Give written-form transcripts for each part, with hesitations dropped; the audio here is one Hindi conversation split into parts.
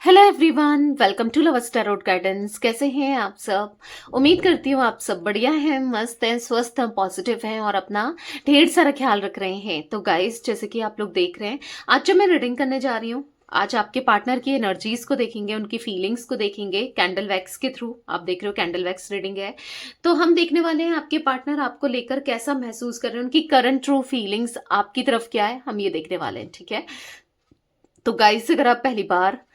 Hello everyone, welcome to love tarot guidance. कैसे हैं आप सब? उम्मीद करती हूँ आप सब बढ़िया हैं, मस्त हैं, स्वस्थ हैं, पॉजिटिव हैं और अपना ढेर सारा ख्याल रख रहे हैं। तो गाइस, जैसे कि आप लोग देख रहे हैं, आज जब मैं रीडिंग करने जा रही हूँ, आज आपके पार्टनर की एनर्जीज को देखेंगे, उनकी फीलिंग्स को देखेंगे कैंडल वैक्स के थ्रू। आप देख रहे हो कैंडल वैक्स रीडिंग है। तो हम देखने वाले हैं आपके पार्टनर आपको लेकर कैसा महसूस कर रहे हैं, उनकी करंट ट्रू फीलिंग्स आपकी तरफ क्या है, हम ये देखने वाले हैं। ठीक है, तो गाइस, अगर आप पहली बार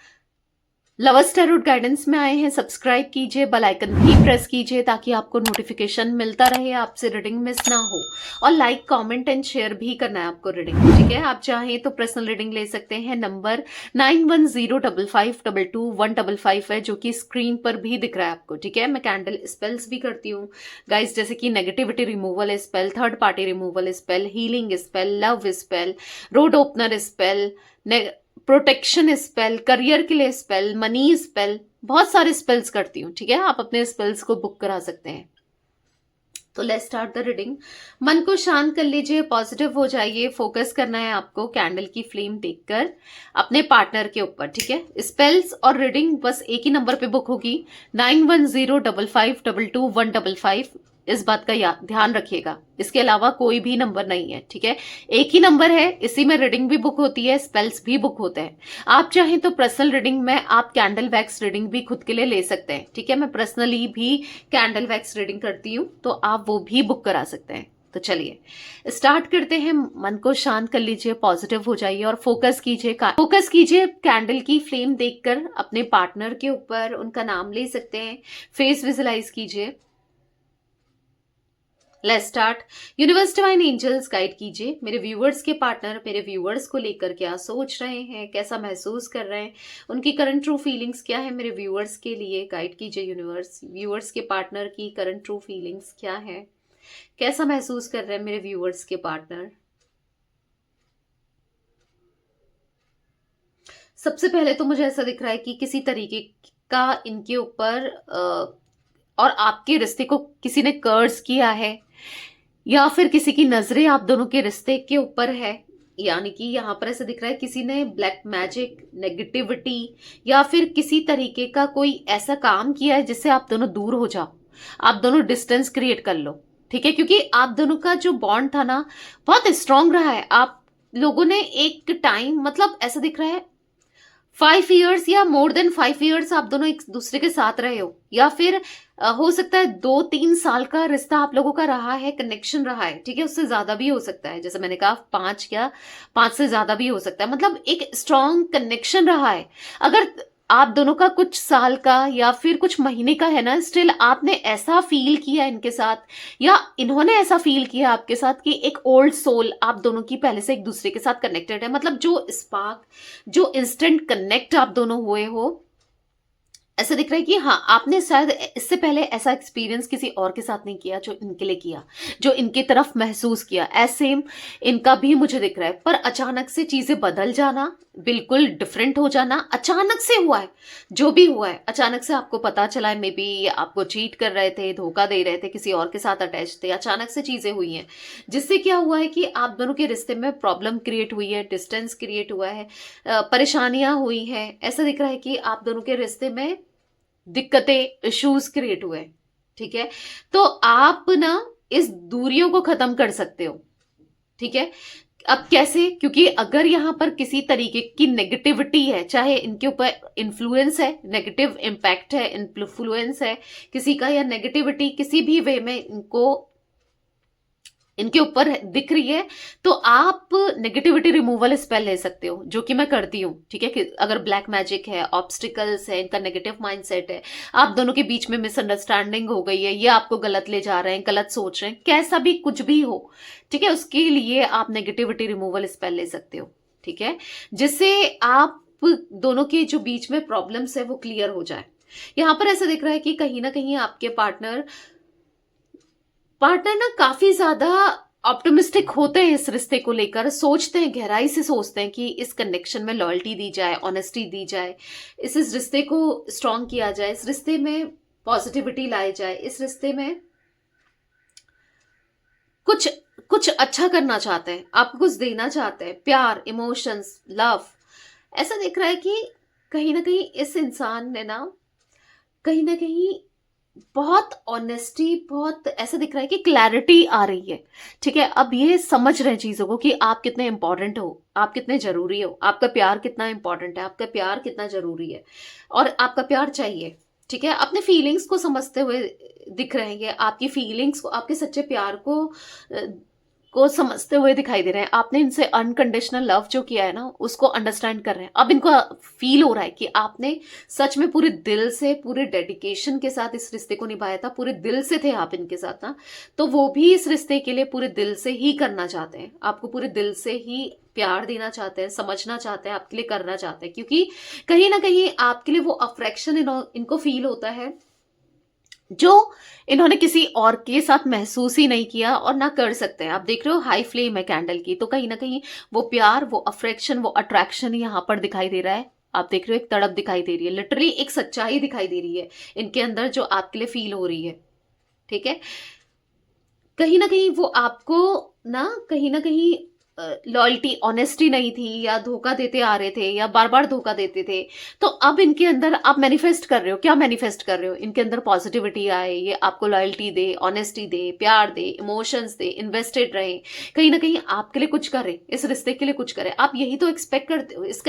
लवर्स टैरोट गाइडेंस में आए हैं, सब्सक्राइब कीजिए, बेल आइकन भी प्रेस कीजिए ताकि आपको नोटिफिकेशन मिलता रहे, आपसे रीडिंग मिस ना हो। और लाइक, कमेंट एंड शेयर भी करना है आपको रीडिंग। ठीक है, आप चाहें तो पर्सनल रीडिंग ले सकते हैं। नंबर 9105521555 है, जो कि स्क्रीन पर भी दिख रहा है आपको। ठीक है, मैं कैंडल स्पेल्स भी करती हूँ गाइस, जैसे कि negativity removal spell, third party removal spell, healing spell, love spell, road opener spell, protection spell, career के लिए स्पेल, मनी स्पेल, बहुत सारे स्पेल्स करती हूँ। ठीक है, आप अपने स्पेल्स को बुक करा सकते हैं। तो लेट्स स्टार्ट द रीडिंग। मन को शांत कर लीजिए, पॉजिटिव हो जाइए, फोकस करना है आपको कैंडल की फ्लेम देखकर अपने पार्टनर के ऊपर। ठीक है, स्पेल्स और रीडिंग बस एक ही नंबर पे बुक होगी, 9105522155। इस बात का ध्यान रखिएगा, इसके अलावा कोई भी नंबर नहीं है। ठीक है, एक ही नंबर है, इसी में रीडिंग भी बुक होती है, स्पेल्स भी बुक होते हैं। आप चाहें तो पर्सनल रीडिंग में आप कैंडल वैक्स रीडिंग भी खुद के लिए ले सकते हैं। ठीक है, मैं पर्सनली भी कैंडल वैक्स रीडिंग करती हूँ, तो आप वो भी बुक करा सकते हैं। तो चलिए स्टार्ट करते हैं। मन को शांत कर लीजिए, पॉजिटिव हो जाइए और फोकस कीजिए कैंडल की फ्लेम देखकर अपने पार्टनर के ऊपर। उनका नाम ले सकते हैं, फेस विजुलाइज कीजिए। Let's start. Universe divine angels guide कीजिए मेरे व्यूअर्स के पार्टनर मेरे व्यूअर्स को लेकर क्या सोच रहे हैं, कैसा महसूस कर रहे हैं, उनकी करंट ट्रू फीलिंग्स क्या है मेरे व्यूअर्स के लिए। गाइड कीजिए यूनिवर्स, व्यूअर्स के पार्टनर की करंट ट्रू फीलिंग्स क्या है, कैसा महसूस कर रहे हैं मेरे व्यूअर्स के पार्टनर। सबसे पहले तो मुझे ऐसा दिख रहा है कि किसी तरीके का इनके ऊपर और आपके रिश्ते को किसी ने कर्ज किया है, या फिर किसी की नजरें आप दोनों के रिश्ते के ऊपर है। यानी कि यहाँ पर ऐसा दिख रहा है किसी ने ब्लैक मैजिक, नेगेटिविटी, या फिर किसी तरीके का कोई ऐसा काम किया है जिससे आप दोनों दूर हो जाओ, आप दोनों डिस्टेंस क्रिएट कर लो। ठीक है, क्योंकि आप दोनों का जो बॉन्ड था ना, बहुत स्ट्रांग रहा है। आप लोगों ने एक टाइम, मतलब ऐसा दिख रहा है 5 इयर्स या मोर देन 5 इयर्स आप दोनों एक दूसरे के साथ रहे हो, या फिर हो सकता है 2-3 साल का रिश्ता आप लोगों का रहा है, कनेक्शन रहा है। ठीक है, उससे ज्यादा भी हो सकता है, जैसे मैंने कहा 5, या 5 से ज्यादा भी हो सकता है, मतलब एक स्ट्रॉन्ग कनेक्शन रहा है। अगर आप दोनों का कुछ साल का या फिर कुछ महीने का है ना, स्टिल आपने ऐसा फील किया इनके साथ, या इन्होंने ऐसा फील किया आपके साथ कि एक ओल्ड सोल आप दोनों की पहले से एक दूसरे के साथ कनेक्टेड है। मतलब जो स्पार्क, जो इंस्टेंट कनेक्ट आप दोनों हुए हो, ऐसा दिख रहा है कि हाँ, आपने शायद इससे पहले ऐसा एक्सपीरियंस किसी और के साथ नहीं किया जो इनके लिए किया, जो इनके तरफ महसूस किया। ऐसे सेम इनका भी मुझे दिख रहा है, पर अचानक से चीजें बदल जाना, बिल्कुल डिफरेंट हो जाना, अचानक से हुआ है। जो भी हुआ है अचानक से आपको पता चला है, मे बी आपको चीट कर रहे थे, धोखा दे रहे थे, किसी और के साथ अटैच थे, अचानक से चीजें हुई हैं जिससे क्या हुआ है कि आप दोनों के रिश्ते में प्रॉब्लम क्रिएट हुई है, डिस्टेंस क्रिएट हुआ है, परेशानियां हुई हैं। ऐसा दिख रहा है कि आप दोनों के रिश्ते में दिक्कतें, इश्यूज क्रिएट हुए। ठीक है, तो आप ना इस दूरियों को खत्म कर सकते हो। ठीक है, अब कैसे? क्योंकि अगर यहां पर किसी तरीके की नेगेटिविटी है, चाहे इनके ऊपर इन्फ्लुएंस है, नेगेटिव इम्पैक्ट है, इन्फ्लुएंस है किसी का, या नेगेटिविटी किसी भी वे में इनको इनके ऊपर दिख रही है, तो आप नेगेटिविटी रिमूवल स्पेल ले सकते हो, जो कि मैं करती हूँ। ठीक है, कि अगर ब्लैक मैजिक है, ऑब्स्टिकल्स है, इनका नेगेटिव माइंडसेट है, आप दोनों के बीच में मिसअंडरस्टैंडिंग हो गई है, ये आपको गलत ले जा रहे हैं, गलत सोच रहे हैं, कैसा भी कुछ भी हो, ठीक है, उसके लिए आप नेगेटिविटी रिमूवल स्पेल ले सकते हो। ठीक है, जिससे आप दोनों के जो बीच में प्रॉब्लम्स है वो क्लियर हो जाए। यहां पर ऐसा दिख रहा है कि कहीं ना कहीं आपके पार्टनर पार्टनर ना काफी ज्यादा ऑप्टिमिस्टिक होते हैं, इस रिश्ते को लेकर सोचते हैं, गहराई से सोचते हैं कि इस कनेक्शन में लॉयल्टी दी जाए, ऑनेस्टी दी जाए, इस रिश्ते को स्ट्रॉन्ग किया जाए, इस रिश्ते में पॉजिटिविटी लाई जाए, इस रिश्ते में कुछ कुछ अच्छा करना चाहते हैं, आपको कुछ देना चाहते हैं, प्यार, इमोशंस, लव। ऐसा दिख रहा है कि कहीं ना कहीं इस इंसान ने ना, कहीं ना कहीं बहुत ऑनेस्टी, बहुत ऐसा दिख रहा है कि क्लैरिटी आ रही है। ठीक है, अब ये समझ रहे हैं चीजों को कि आप कितने इंपॉर्टेंट हो, आप कितने जरूरी हो, आपका प्यार कितना इंपॉर्टेंट है, आपका प्यार कितना जरूरी है और आपका प्यार चाहिए। ठीक है, अपने फीलिंग्स को समझते हुए दिख रहे हैं ये, आपकी फीलिंग्स को, आपके सच्चे प्यार को समझते हुए दिखाई दे रहे हैं। आपने इनसे अनकंडीशनल लव जो किया है ना, उसको अंडरस्टैंड कर रहे हैं। अब इनको फील हो रहा है कि आपने सच में पूरे दिल से, पूरे डेडिकेशन के साथ इस रिश्ते को निभाया था, पूरे दिल से थे आप इनके साथ ना, तो वो भी इस रिश्ते के लिए पूरे दिल से ही करना चाहते हैं, आपको पूरे दिल से ही प्यार देना चाहते हैं, समझना चाहते हैं, आपके लिए करना चाहते हैं, क्योंकि कहीं ना कहीं आपके लिए वो अफेक्शन इनको फील होता है जो इन्होंने किसी और के साथ महसूस ही नहीं किया और ना कर सकते हैं। आप देख रहे हो हाई फ्लेम है कैंडल की, तो कहीं ना कहीं वो प्यार, वो अफेक्शन, वो अट्रैक्शन यहाँ पर दिखाई दे रहा है। आप देख रहे हो एक तड़प दिखाई दे रही है, लिटरली एक सच्चाई दिखाई दे रही है इनके अंदर जो आपके लिए फील हो रही है। ठीक है, कहीं ना कहीं वो आपको ना, कहीं ना कहीं लॉयल्टी, ऑनेस्टी नहीं थी, या धोखा देते आ रहे थे, या बार बार धोखा देते थे। तो अब इनके अंदर आप मैनिफेस्ट कर रहे हो, क्या मैनिफेस्ट कर रहे हो, इनके अंदर पॉजिटिविटी आए, ये आपको लॉयल्टी दे, ऑनेस्टी दे, प्यार दे, इमोशंस दे, इन्वेस्टेड रहे, कहीं ना कहीं आपके लिए कुछ करे, इस रिश्ते के लिए कुछ करे। आप यही तो एक्सपेक्ट करते हो। इस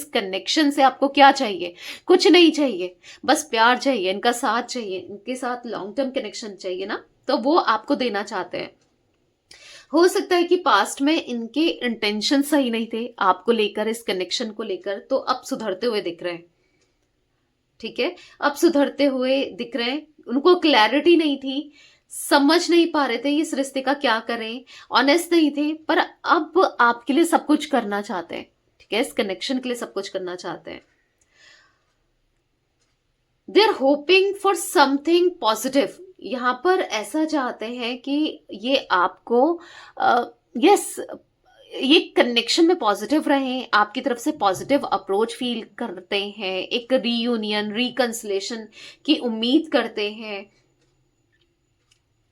कनेक्शन से आपको क्या चाहिए? कुछ नहीं चाहिए, बस प्यार चाहिए, इनका साथ चाहिए, इनके साथ लॉन्ग टर्म कनेक्शन चाहिए ना, तो वो आपको देना चाहते हैं। हो सकता है कि पास्ट में इनके इंटेंशन सही नहीं थे आपको लेकर, इस कनेक्शन को लेकर, तो अब सुधरते हुए दिख रहे हैं। ठीक है, अब सुधरते हुए दिख रहे हैं। उनको क्लैरिटी नहीं थी, समझ नहीं पा रहे थे इस रिश्ते का क्या करें, ऑनेस्ट नहीं थे, पर अब आपके लिए सब कुछ करना चाहते हैं। ठीक है, इस कनेक्शन के लिए सब कुछ करना चाहते हैं। They are hoping for something positive. यहाँ पर ऐसा चाहते हैं कि ये आपको, यस, ये कनेक्शन में पॉजिटिव रहें, आपकी तरफ से पॉजिटिव अप्रोच फील करते हैं, एक रीयूनियन, रिकंसिलेशन की उम्मीद करते हैं,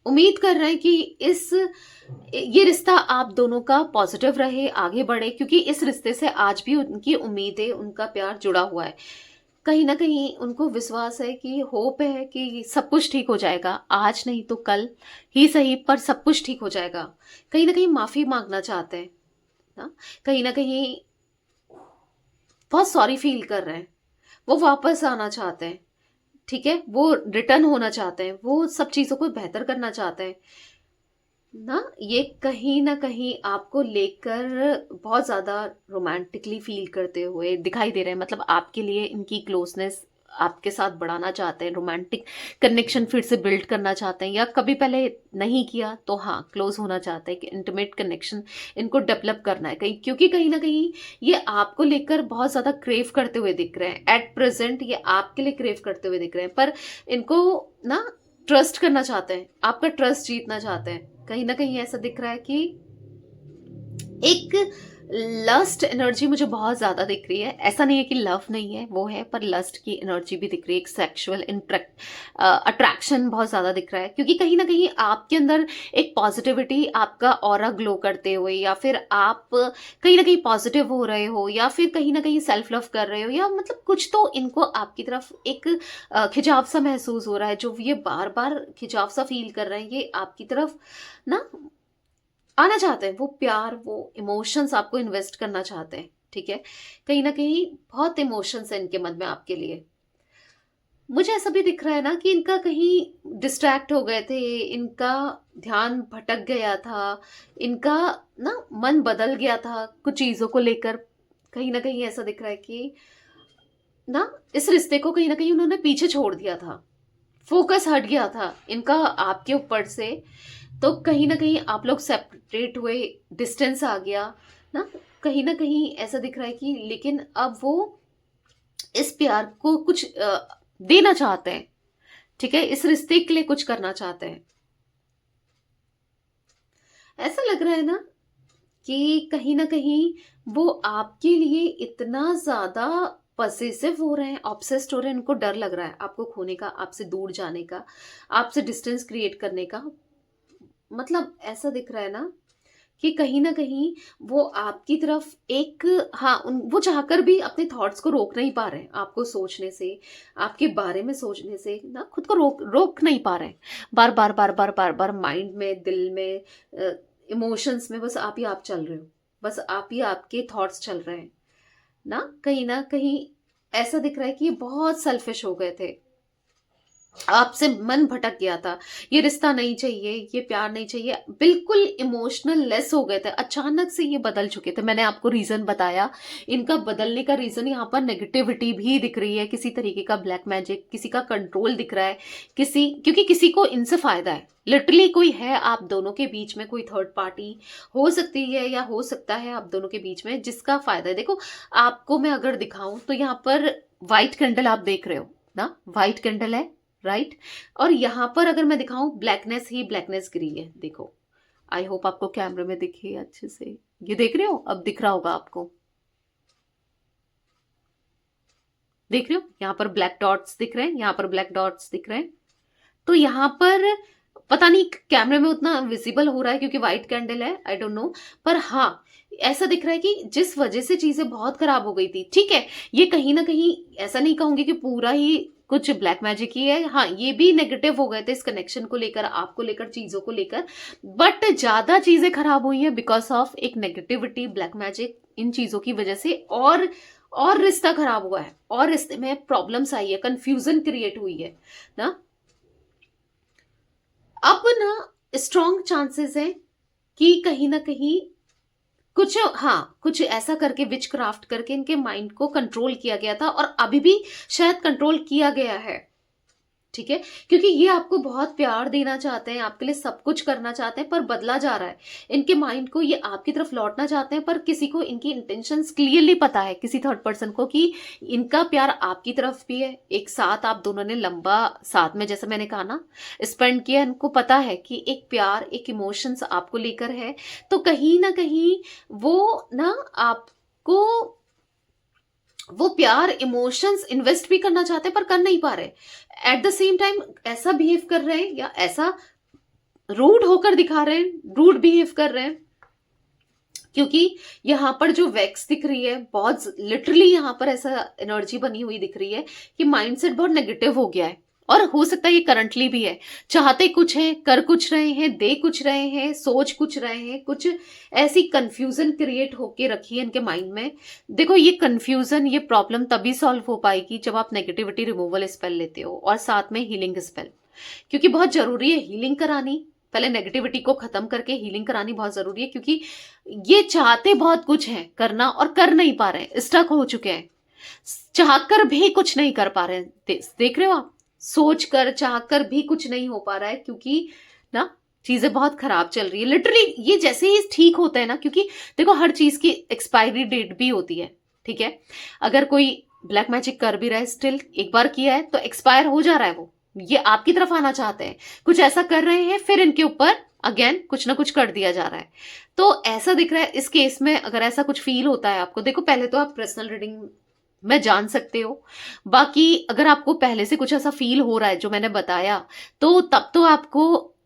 उम्मीद कर रहे हैं कि ये रिश्ता आप दोनों का पॉजिटिव रहे, आगे बढ़े, क्योंकि इस रिश्ते से आज भी उनकी उम्मीदें, उनका प्यार जुड़ा हुआ है। कहीं ना कहीं उनको विश्वास है कि, होप है कि सब कुछ ठीक हो जाएगा, आज नहीं तो कल ही सही, पर सब कुछ ठीक हो जाएगा। कहीं ना कहीं माफी मांगना चाहते हैं ना, कहीं ना कहीं बहुत सॉरी फील कर रहे हैं, वो वापस आना चाहते हैं। ठीक है, वो रिटर्न होना चाहते हैं, वो सब चीजों को बेहतर करना चाहते हैं ना। ये कहीं ना कहीं आपको लेकर बहुत ज्यादा रोमांटिकली फील करते हुए दिखाई दे रहे हैं, मतलब आपके लिए इनकी क्लोजनेस आपके साथ बढ़ाना चाहते हैं, रोमांटिक कनेक्शन फिर से बिल्ड करना चाहते हैं, या कभी पहले नहीं किया तो हाँ क्लोज होना चाहते हैं, कि इंटीमेट कनेक्शन इनको डेवलप करना है कहीं, क्योंकि कहीं ना कहीं ये आपको लेकर बहुत ज्यादा क्रेव करते हुए दिख रहे हैं। एट प्रेजेंट ये आपके लिए क्रेव करते हुए दिख रहे हैं, पर इनको ना ट्रस्ट करना चाहते हैं, आपका ट्रस्ट जीतना चाहते हैं। कहीं ना कहीं ऐसा दिख रहा है कि एक लस्ट एनर्जी मुझे बहुत ज्यादा दिख रही है। ऐसा नहीं है कि लव नहीं है, वो है, पर लस्ट की एनर्जी भी दिख रही है, एक सेक्सुअल अट्रैक्शन बहुत ज्यादा दिख रहा है, क्योंकि कहीं ना कहीं आपके अंदर एक पॉजिटिविटी, आपका ऑरा ग्लो करते हुए, या फिर आप कहीं ना कहीं पॉजिटिव हो रहे हो, या फिर कहीं ना कहीं सेल्फ लव कर रहे हो, या मतलब कुछ तो इनको आपकी तरफ एक खिंचाव सा महसूस हो रहा है, जो ये बार बार खिंचाव सा फील कर रहे हैं, ये आपकी तरफ ना आना चाहते हैं, वो प्यार, वो इमोशंस आपको इन्वेस्ट करना चाहते हैं। ठीक है, कहीं ना कहीं बहुत इमोशंस है इनके मन में आपके लिए। मुझे ऐसा भी दिख रहा है ना कि इनका कहीं डिस्ट्रैक्ट हो गए थे, इनका ध्यान भटक गया था, इनका ना मन बदल गया था कुछ चीजों को लेकर। कहीं ना कहीं ऐसा दिख रहा है कि ना इस रिश्ते को कहीं ना कहीं उन्होंने पीछे छोड़ दिया था, फोकस हट गया था इनका आपके ऊपर से, तो कहीं ना कहीं आप लोग सेपरेट हुए, डिस्टेंस आ गया ना। कहीं ना कहीं ऐसा दिख रहा है कि लेकिन अब वो इस प्यार को कुछ देना चाहते हैं। ठीक है, इस रिश्ते के लिए कुछ करना चाहते हैं। ऐसा लग रहा है ना कि कहीं ना कहीं वो आपके लिए इतना ज्यादा पसेसिव हो रहे हैं, ऑब्सेस्ड हो रहे हैं, उनको डर लग रहा है आपको खोने का, आपसे दूर जाने का, आपसे डिस्टेंस क्रिएट करने का। मतलब ऐसा दिख रहा है ना कि कहीं ना कहीं वो आपकी तरफ एक, हाँ, वो चाहकर भी अपने थॉट्स को रोक नहीं पा रहे हैं, आपको सोचने से, आपके बारे में सोचने से ना, खुद को रोक रोक नहीं पा रहे हैं। बार बार बार बार बार बार माइंड में, दिल में, इमोशंस में बस आप ही आप चल रहे हो, बस आप ही आपके थॉट्स चल रहे हैं ना कहीं ऐसा दिख रहा है कि ये बहुत सेल्फिश हो गए थे, आपसे मन भटक गया था, ये रिश्ता नहीं चाहिए, ये प्यार नहीं चाहिए, बिल्कुल इमोशनल लेस हो गए थे, अचानक से ये बदल चुके थे। मैंने आपको रीजन बताया, इनका बदलने का रीजन यहाँ पर नेगेटिविटी भी दिख रही है, किसी तरीके का ब्लैक मैजिक, किसी का कंट्रोल दिख रहा है, क्योंकि किसी को इनसे फायदा है, लिटरली कोई है आप दोनों के बीच में, कोई थर्ड पार्टी हो सकती है या हो सकता है आप दोनों के बीच में, जिसका फायदा है। देखो, आपको मैं अगर दिखाऊं तो यहाँ पर व्हाइट कैंडल आप देख रहे हो ना, व्हाइट कैंडल है, राइट। और यहां पर अगर मैं दिखाऊं, ब्लैकनेस ही ब्लैकनेस गिरी है, देखो। आई होप आपको कैमरे में दिखे अच्छे से, ये देख रहे हो, अब दिख रहा होगा आपको, देख रहे हो, यहां पर ब्लैक डॉट्स दिख रहे हैं, यहां पर ब्लैक डॉट्स दिख रहे हैं। तो यहां पर पता नहीं कैमरे में उतना विजिबल हो रहा है क्योंकि व्हाइट कैंडल है, आई डोंट नो, पर हाँ, ऐसा दिख रहा है कि जिस वजह से चीजें बहुत खराब हो गई थी, ठीक है, ये कहीं ना कहीं, ऐसा नहीं कहूंगी कि पूरा ही कुछ ब्लैक मैजिक ही है, हाँ, ये भी नेगेटिव हो गए थे इस कनेक्शन को लेकर, आपको लेकर, चीजों को लेकर, बट ज्यादा चीजें खराब हुई है बिकॉज ऑफ एक नेगेटिविटी, ब्लैक मैजिक, इन चीजों की वजह से, और रिश्ता खराब हुआ है, और रिश्ते में प्रॉब्लम्स आई है, कंफ्यूजन क्रिएट हुई है ना। अब ना स्ट्रॉन्ग चांसेस है कि कहीं ना कहीं कुछ, हाँ, कुछ ऐसा करके, विच क्राफ्ट करके इनके माइंड को कंट्रोल किया गया था, और अभी भी शायद कंट्रोल किया गया है, ठीक है, क्योंकि ये आपको बहुत प्यार देना चाहते हैं, आपके लिए सब कुछ करना चाहते हैं, पर बदला जा रहा है इनके माइंड को, ये आपकी तरफ लौटना चाहते हैं, पर किसी को इनकी इंटेंशंस क्लियरली पता है, किसी थर्ड पर्सन को, कि इनका प्यार आपकी तरफ भी है, एक साथ आप दोनों ने लंबा साथ में, जैसे मैंने कहा ना, स्पेंड किया, इनको पता है कि एक प्यार, एक इमोशंस आपको लेकर है, तो कहीं ना कहीं वो ना आपको वो प्यार, इमोशंस इन्वेस्ट भी करना चाहते हैं, पर कर नहीं पा रहे, एट द सेम टाइम ऐसा बिहेव कर रहे हैं, या ऐसा रूड होकर दिखा रहे हैं, रूड बिहेव कर रहे हैं, क्योंकि यहाँ पर जो वैक्स दिख रही है, बहुत लिटरली यहाँ पर ऐसा एनर्जी बनी हुई दिख रही है कि माइंडसेट बहुत नेगेटिव हो गया है, और हो सकता है ये करंटली भी है, चाहते कुछ है, कर कुछ रहे हैं, दे कुछ रहे हैं, सोच कुछ रहे हैं, कुछ ऐसी कंफ्यूजन क्रिएट होके रखी है इनके माइंड में। देखो, ये कंफ्यूजन, ये प्रॉब्लम तभी सॉल्व हो पाएगी जब आप नेगेटिविटी रिमूवल स्पेल लेते हो, और साथ में हीलिंग स्पेल, क्योंकि बहुत जरूरी है हीलिंग करानी, पहले नेगेटिविटी को खत्म करके हीलिंग करानी बहुत जरूरी है, क्योंकि ये चाहते बहुत कुछ है करना, और कर नहीं पा रहे हैं, स्टक हो चुके हैं, चाहकर भी कुछ नहीं कर पा रहे हैं, देख रहे हो आप, सोच कर, चाहकर भी कुछ नहीं हो पा रहा है, क्योंकि ना चीजें बहुत खराब चल रही है, लिटरली ये जैसे ही ठीक होता है ना, क्योंकि देखो, हर चीज की एक्सपायरी डेट भी होती है, ठीक है, अगर कोई ब्लैक मैजिक कर भी रहा है, स्टिल एक बार किया है तो एक्सपायर हो जा रहा है, वो ये आपकी तरफ आना चाहते हैं, कुछ ऐसा कर रहे हैं, फिर इनके ऊपर अगेन कुछ ना कुछ कर दिया जा रहा है, तो ऐसा दिख रहा है इस केस में। अगर ऐसा कुछ फील होता है आपको, देखो, पहले तो आप पर्सनल रीडिंग में जान सकते हो, बाकी अगर आपको पहले से कुछ ऐसा फील हो रहा है जो मैंने बताया, तो तब तो आपको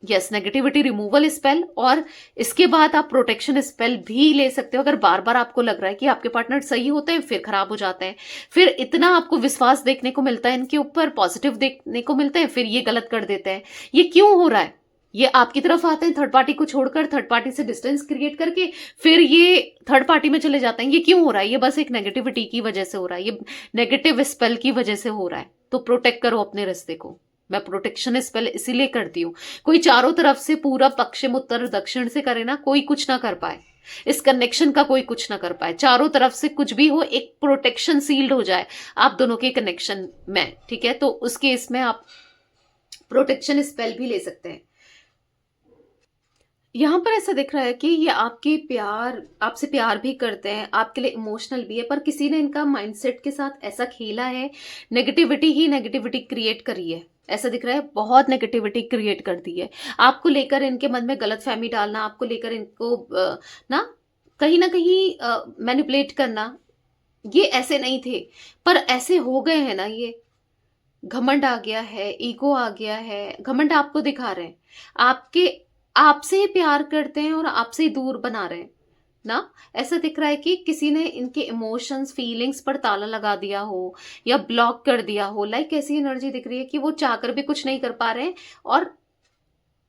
यस, नेगेटिविटी रिमूवल स्पेल, और इसके बाद आप प्रोटेक्शन स्पेल भी ले सकते हो, अगर बार बार आपको लग रहा है कि आपके पार्टनर सही होते हैं फिर खराब हो जाते हैं, फिर इतना आपको विश्वास देखने को मिलता है इनके ऊपर, पॉजिटिव देखने को मिलते हैं, फिर ये गलत कर देते हैं, ये क्यों हो रहा है, ये आपकी तरफ आते हैं थर्ड पार्टी को छोड़कर, थर्ड पार्टी से डिस्टेंस क्रिएट करके, फिर ये थर्ड पार्टी में चले जाते हैं, ये क्यों हो रहा है, ये बस एक नेगेटिविटी की वजह से हो रहा है, ये नेगेटिव स्पेल की वजह से हो रहा है, तो प्रोटेक्ट करो अपने रिश्ते को। मैं प्रोटेक्शन स्पेल इसीलिए करती हूँ, कोई चारों तरफ से, पूरा पश्चिम उत्तर दक्षिण से करे ना, कोई कुछ ना कर पाए, इस कनेक्शन का कोई कुछ ना कर पाए, चारों तरफ से कुछ भी हो, एक प्रोटेक्शन सील्ड हो जाए आप दोनों के कनेक्शन में, ठीक है, तो उस केस में आप प्रोटेक्शन स्पेल भी ले सकते हैं। यहाँ पर ऐसा दिख रहा है कि ये आपसे प्यार भी करते हैं, आपके लिए इमोशनल भी है, पर किसी ने इनका माइंडसेट के साथ ऐसा खेला है, नेगेटिविटी ही नेगेटिविटी क्रिएट करी है, ऐसा दिख रहा है, बहुत नेगेटिविटी क्रिएट कर दी है, आपको लेकर इनके मन में गलतफहमी डालना, आपको लेकर इनको ना कहीं मैनिपुलेट करना, ये ऐसे नहीं थे, पर ऐसे हो गए हैं ना, ये घमंड आ गया है, ईगो आ गया है, घमंड आपको दिखा रहे हैं, आपके आपसे ही प्यार करते हैं और आपसे ही दूर बना रहे हैं ना। ऐसा दिख रहा है कि किसी ने इनके इमोशंस फीलिंग्स पर ताला लगा दिया हो या ब्लॉक कर दिया हो। लाइक ऐसी एनर्जी दिख रही है कि वो चाहकर भी कुछ नहीं कर पा रहे हैं। और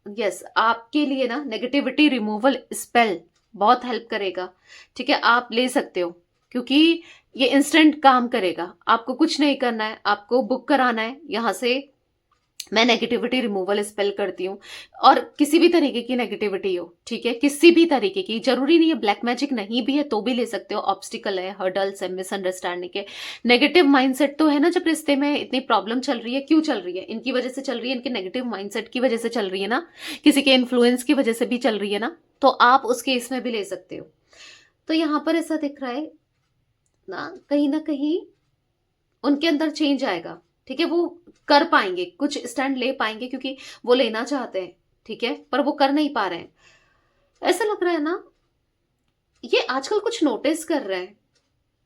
यस, आपके लिए ना नेगेटिविटी रिमूवल स्पेल बहुत हेल्प करेगा। ठीक है, आप ले सकते हो, क्योंकि ये इंस्टेंट काम करेगा। आपको कुछ नहीं करना है, आपको बुक कराना है यहाँ से। मैं नेगेटिविटी रिमूवल स्पेल करती हूँ। और किसी भी तरीके की नेगेटिविटी हो, ठीक है, किसी भी तरीके की, जरूरी नहीं है ब्लैक मैजिक नहीं भी है तो भी ले सकते हो। ऑब्स्टिकल है, हर्डल्स है, मिसअंडरस्टैंडिंग है, नेगेटिव माइंडसेट तो है ना। जब रिश्ते में इतनी प्रॉब्लम चल रही है, क्यों चल रही है? इनकी वजह से चल रही है, इनके नेगेटिव माइंडसेट की वजह से चल रही है ना, किसी के इन्फ्लुएंस की वजह से भी चल रही है ना। तो आप उस केस में भी ले सकते हो। तो यहाँ पर ऐसा दिख रहा है ना कहीं उनके अंदर चेंज आएगा। ठीक है, वो कर पाएंगे, कुछ स्टैंड ले पाएंगे, क्योंकि वो लेना चाहते हैं। ठीक है, पर वो कर नहीं पा रहे हैं। ऐसा लग रहा है ना, ये आजकल कुछ नोटिस कर रहे हैं,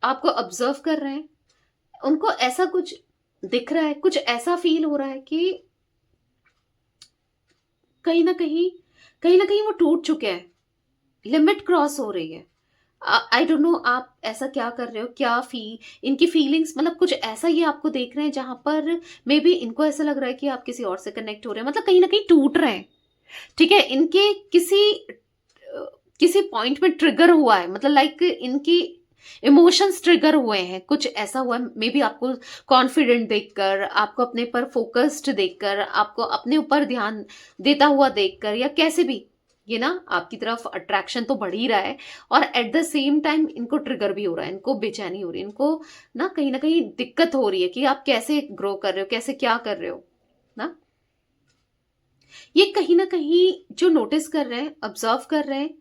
आपको ऑब्जर्व कर रहे हैं। उनको ऐसा कुछ दिख रहा है, कुछ ऐसा फील हो रहा है कि कहीं ना कहीं वो टूट चुके हैं, लिमिट क्रॉस हो रही है। आई डोंट नो आप ऐसा क्या कर रहे हो, क्या इनकी फीलिंग्स, मतलब कुछ ऐसा ये आपको देख रहे हैं जहां पर मे बी इनको ऐसा लग रहा है कि आप किसी और से कनेक्ट हो रहे हैं, मतलब कहीं ना कहीं टूट रहे हैं। ठीक है, इनके किसी पॉइंट में ट्रिगर हुआ है, मतलब लाइक इनकी इमोशंस ट्रिगर हुए हैं, कुछ ऐसा हुआ है। मे बी आपको कॉन्फिडेंट देखकर, आपको अपने पर फोकस्ड देखकर, आपको अपने ऊपर ध्यान देता हुआ देखकर, या कैसे भी ये ना आपकी तरफ अट्रैक्शन तो बढ़ ही रहा है। और एट द सेम टाइम इनको ट्रिगर भी हो रहा है, इनको बेचैनी हो रही है, इनको ना कहीं दिक्कत हो रही है कि आप कैसे ग्रो कर रहे हो, कैसे क्या कर रहे हो ना। ये कहीं ना कहीं जो नोटिस कर रहे हैं, ऑब्जर्व कर रहे हैं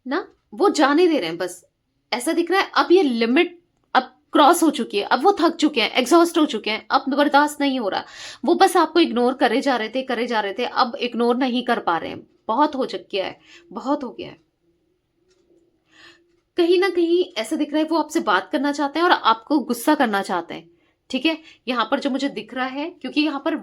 ना, वो जाने दे रहे हैं बस। ऐसा दिख रहा है अब ये लिमिट अब क्रॉस हो चुकी है, अब वो थक चुके हैं, एग्जॉस्ट हो चुके हैं, अब बर्दाश्त नहीं हो रहा। वो बस आपको इग्नोर करे जा रहे थे, अब इग्नोर नहीं कर पा रहे हैं। बहुत हो चुका है, बहुत हो गया है। कहीं ना कहीं ऐसा दिख रहा है वो आपसे बात करना चाहते हैं और आपको गुस्सा करना चाहते हैं। ठीक है, यहाँ पर जो मुझे दिख रहा है, क्योंकि यहाँ पर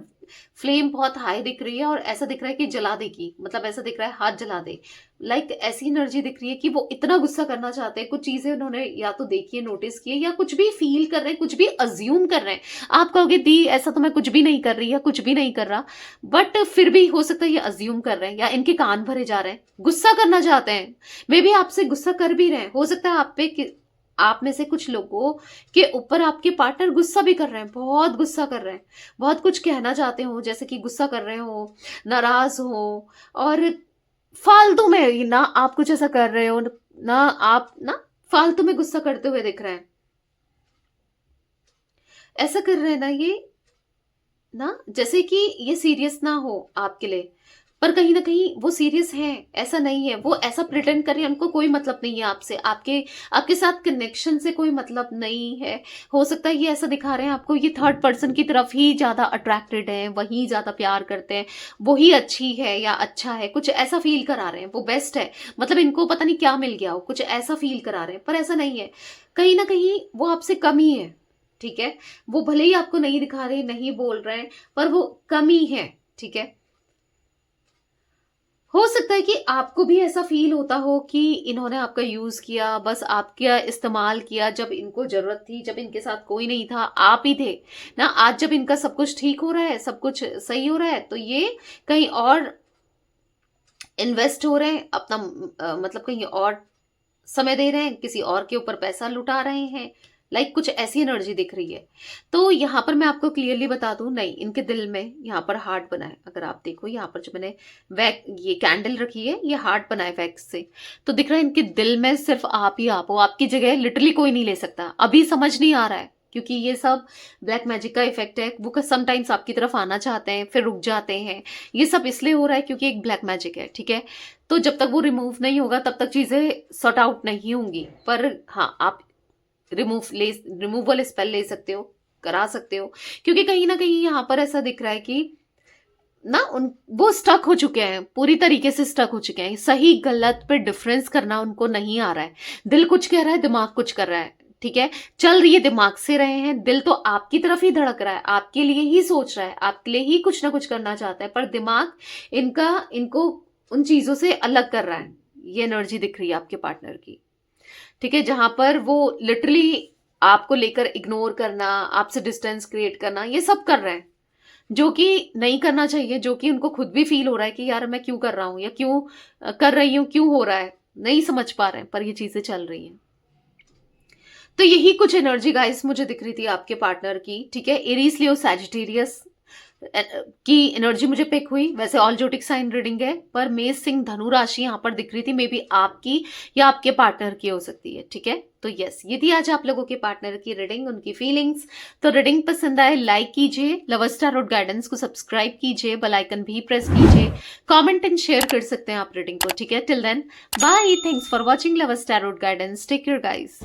फ्लेम बहुत हाई दिख रही है और ऐसा दिख रहा है कि जला देगी, मतलब ऐसा दिख रहा है हाथ जला दे। लाइक ऐसी एनर्जी दिख रही है कि वो इतना गुस्सा करना चाहते हैं। कुछ चीजें उन्होंने या तो देखी है, नोटिस की है, या कुछ भी फील कर रहे हैं, कुछ भी अज्यूम कर रहे हैं। आप कहोगे दी ऐसा तो मैं कुछ भी नहीं कर रही या कुछ भी नहीं कर रहा, बट फिर भी हो सकता है ये अज्यूम कर रहे हैं या इनके कान भरे जा रहे हैं, गुस्सा करना चाहते हैं। मे बी आपसे गुस्सा कर भी रहे हैं, हो सकता है आप पे आप में से कुछ लोगों के ऊपर आपके पार्टनर गुस्सा भी कर रहे हैं, बहुत गुस्सा कर रहे हैं, बहुत कुछ कहना चाहते हो, जैसे कि गुस्सा कर रहे हो, नाराज हो, और फालतू में ना आप कुछ ऐसा कर रहे हो ना, आप ना फालतू में गुस्सा करते हुए दिख रहे हैं। ऐसा कर रहे हैं ना ये ना, जैसे कि ये सीरियस ना हो आपके लिए, पर कहीं ना कहीं वो सीरियस हैं, ऐसा नहीं है। वो ऐसा प्रिटेंड कर रहे हैं, उनको कोई मतलब नहीं है आपसे, आपके आपके साथ कनेक्शन से कोई मतलब नहीं है। हो सकता है ये ऐसा दिखा रहे हैं आपको, ये थर्ड पर्सन की तरफ ही ज्यादा अट्रैक्टेड है, वही ज्यादा प्यार करते हैं, वही अच्छी है या अच्छा है, कुछ ऐसा फील करा रहे हैं, वो बेस्ट है, मतलब इनको पता नहीं क्या मिल गया हो, कुछ ऐसा फील करा रहे हैं। पर ऐसा नहीं है, कहीं ना कहीं वो आपसे कम ही है। ठीक है, वो भले ही आपको नहीं दिखा रहे, नहीं बोल रहे हैं, पर वो कमी है। ठीक है, हो सकता है कि आपको भी ऐसा फील होता हो कि इन्होंने आपका यूज किया, बस आपका इस्तेमाल किया जब इनको जरूरत थी, जब इनके साथ कोई नहीं था, आप ही थे ना। आज जब इनका सब कुछ ठीक हो रहा है, सब कुछ सही हो रहा है, तो ये कहीं और इन्वेस्ट हो रहे हैं अपना, मतलब कहीं और समय दे रहे हैं, किसी और के ऊपर पैसा लुटा रहे हैं। लाइक कुछ ऐसी एनर्जी दिख रही है। तो यहाँ पर मैं आपको क्लियरली बता दूं, नहीं, इनके दिल में यहाँ पर हार्ट बना है। अगर आप देखो यहाँ पर जो मैंने ये कैंडल रखी है, ये हार्ट बना है वैक्स से, तो दिख रहा है इनके दिल में सिर्फ आप ही आप हो, आपकी जगह लिटरली कोई नहीं ले सकता। अभी समझ नहीं आ रहा है, क्योंकि ये सब ब्लैक मैजिक का इफेक्ट है। वो समटाइम्स आपकी तरफ आना चाहते हैं, फिर रुक जाते हैं। ये सब इसलिए हो रहा है क्योंकि एक ब्लैक मैजिक है। ठीक है, तो जब तक वो रिमूव नहीं होगा तब तक चीजें सॉर्ट आउट नहीं होंगी। पर हाँ, आप रिमूवल स्पेल ले सकते हो, करा सकते हो, क्योंकि कहीं ना कहीं यहाँ पर ऐसा दिख रहा है कि ना वो स्टक हो चुके हैं, पूरी तरीके से स्टक हो चुके हैं। सही गलत पे डिफरेंस करना उनको नहीं आ रहा है। दिल कुछ कह रहा है, दिमाग कुछ कर रहा है। ठीक है, चल रही है दिमाग से रहे हैं, दिल तो आपकी तरफ ही धड़क रहा है, आपके लिए ही सोच रहा है, आपके लिए ही कुछ ना कुछ करना चाहता है, पर दिमाग इनको उन चीजों से अलग कर रहा है, ये एनर्जी दिख रही है आपके पार्टनर की। ठीक है, जहां पर वो लिटरली आपको लेकर इग्नोर करना, आपसे डिस्टेंस क्रिएट करना, ये सब कर रहे हैं, जो कि नहीं करना चाहिए, जो कि उनको खुद भी फील हो रहा है कि यार मैं क्यों कर रहा हूं, या क्यों कर रही हूं, क्यों हो रहा है, नहीं समझ पा रहे हैं, पर ये चीजें चल रही हैं। तो यही कुछ एनर्जी गाइस मुझे दिख रही थी आपके पार्टनर की। ठीक है, एरीज, लियो, सैजिटेरियस की एनर्जी मुझे पिक हुई। वैसे ऑल ज्योतिक साइन रीडिंग है, पर मेष, सिंह, धनु राशि यहां पर दिख रही थी, मे बी आपकी या आपके पार्टनर की हो सकती है। ठीक है, तो यस, ये थी आज आप लोगों के पार्टनर की रीडिंग, उनकी फीलिंग्स। तो रीडिंग पसंद आए लाइक कीजिए, लवर्स टैरोट गाइडेंस को सब्सक्राइब कीजिए, बेल आइकन भी प्रेस कीजिए, कमेंट एंड शेयर कर सकते हैं आप रीडिंग को। ठीक है, till then bye, thanks for watching lovers tarot guidance, take care guys.